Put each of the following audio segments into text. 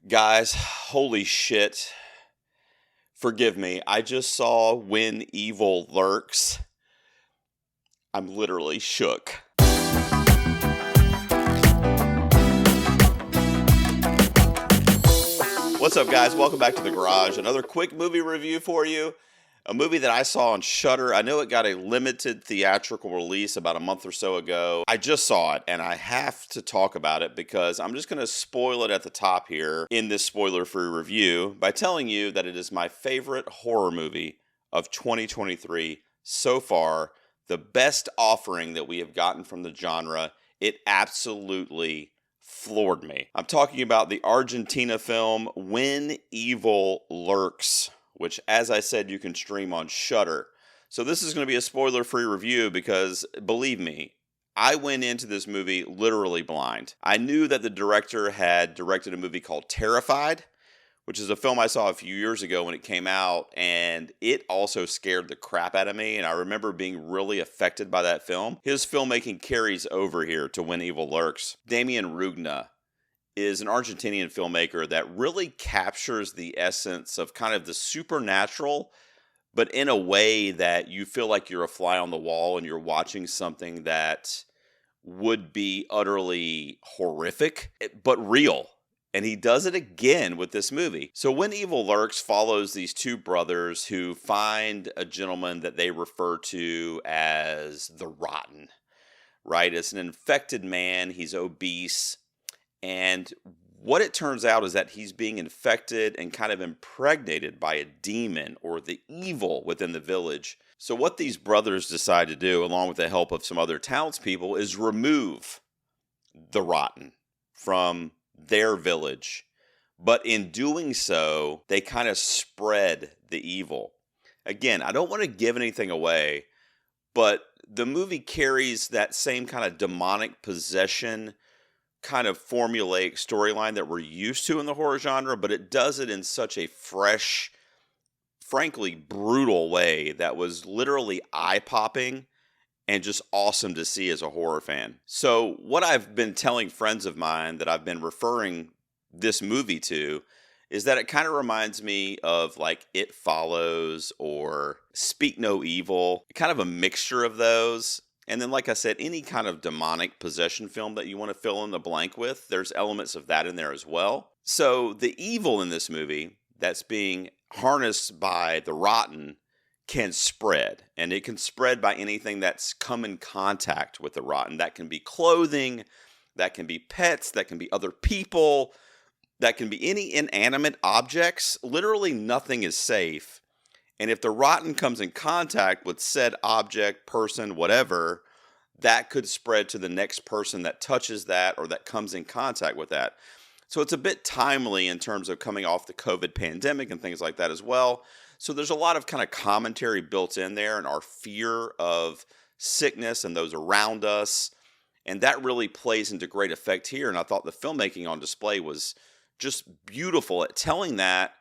Guys, holy shit. Forgive me. I just saw When Evil Lurks. I'm literally shook. What's up, guys? Welcome back to the garage. Another quick movie review for you. A movie that I saw on Shudder. I know it got a limited theatrical release about a month or so ago. I just saw it, and I have to talk about it because I'm just going to spoil it at the top here in this spoiler-free review by telling you that it is my favorite horror movie of 2023 so far. The best offering that we have gotten from the genre. It absolutely floored me. I'm talking about the Argentina film When Evil Lurks, which, as I said, you can stream on Shudder. So this is going to be a spoiler-free review because, believe me, I went into this movie literally blind. I knew that the director had directed a movie called Terrified, which is a film I saw a few years ago when it came out, and it also scared the crap out of me, and I remember being really affected by that film. His filmmaking carries over here to When Evil Lurks. Damian Rugna is an Argentinian filmmaker that really captures the essence of kind of the supernatural, but in a way that you feel like you're a fly on the wall and you're watching something that would be utterly horrific, but real. And he does it again with this movie. So When Evil Lurks follows these two brothers who find a gentleman that they refer to as the Rotten, right? It's an infected man. He's obese. And what it turns out is that he's being infected and kind of impregnated by a demon or the evil within the village. So what these brothers decide to do, along with the help of some other townspeople, is remove the Rotten from their village. But in doing so, they kind of spread the evil. Again, I don't want to give anything away, but the movie carries that same kind of demonic possession kind of formulaic storyline that we're used to in the horror genre, but it does it in such a fresh, frankly brutal way that was literally eye-popping and just awesome to see as a horror fan. So what I've been telling friends of mine that I've been referring this movie to is that it kind of reminds me of like It Follows or Speak No Evil, kind of a mixture of those. And then, like I said, any kind of demonic possession film that you want to fill in the blank with, there's elements of that in there as well. So the evil in this movie that's being harnessed by the Rotten can spread. And it can spread by anything that's come in contact with the Rotten. That can be clothing, that can be pets, that can be other people, that can be any inanimate objects. Literally nothing is safe. And if the Rotten comes in contact with said object, person, whatever, that could spread to the next person that touches that or that comes in contact with that. So it's a bit timely in terms of coming off the COVID pandemic and things like that as well. So there's a lot of kind of commentary built in there and our fear of sickness and those around us. And that really plays into great effect here. And I thought the filmmaking on display was just beautiful at telling that,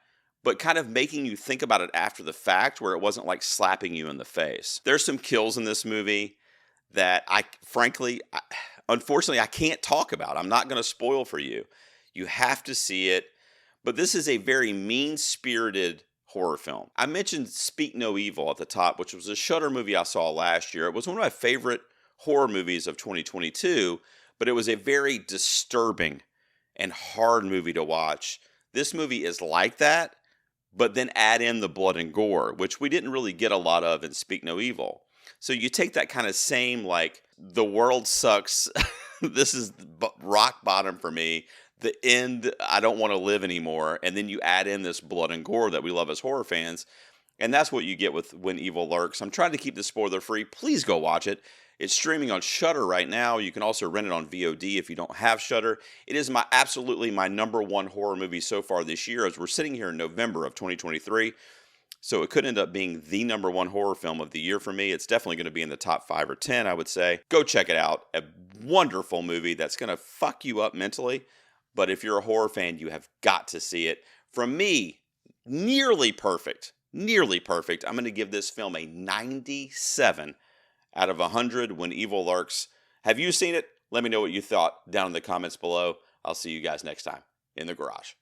but kind of making you think about it after the fact where it wasn't like slapping you in the face. There's some kills in this movie that unfortunately, I can't talk about. I'm not going to spoil for you. You have to see it. But this is a very mean-spirited horror film. I mentioned Speak No Evil at the top, which was a Shudder movie I saw last year. It was one of my favorite horror movies of 2022, but it was a very disturbing and hard movie to watch. This movie is like that, but then add in the blood and gore, which we didn't really get a lot of in Speak No Evil. So you take that kind of same, like, the world sucks, this is rock bottom for me, the end, I don't want to live anymore, and then you add in this blood and gore that we love as horror fans, and that's what you get with When Evil Lurks. I'm trying to keep this spoiler-free. Please go watch it. It's streaming on Shudder right now. You can also rent it on VOD if you don't have Shudder. It is absolutely my number one horror movie so far this year, as we're sitting here in November of 2023. So it could end up being the number one horror film of the year for me. It's definitely going to be in the top 5 or 10, I would say. Go check it out. A wonderful movie that's going to fuck you up mentally. But if you're a horror fan, you have got to see it. From me, nearly perfect. Nearly perfect. I'm going to give this film a 97 out of 100 When Evil Lurks. Have you seen it? Let me know what you thought down in the comments below. I'll see you guys next time in the garage.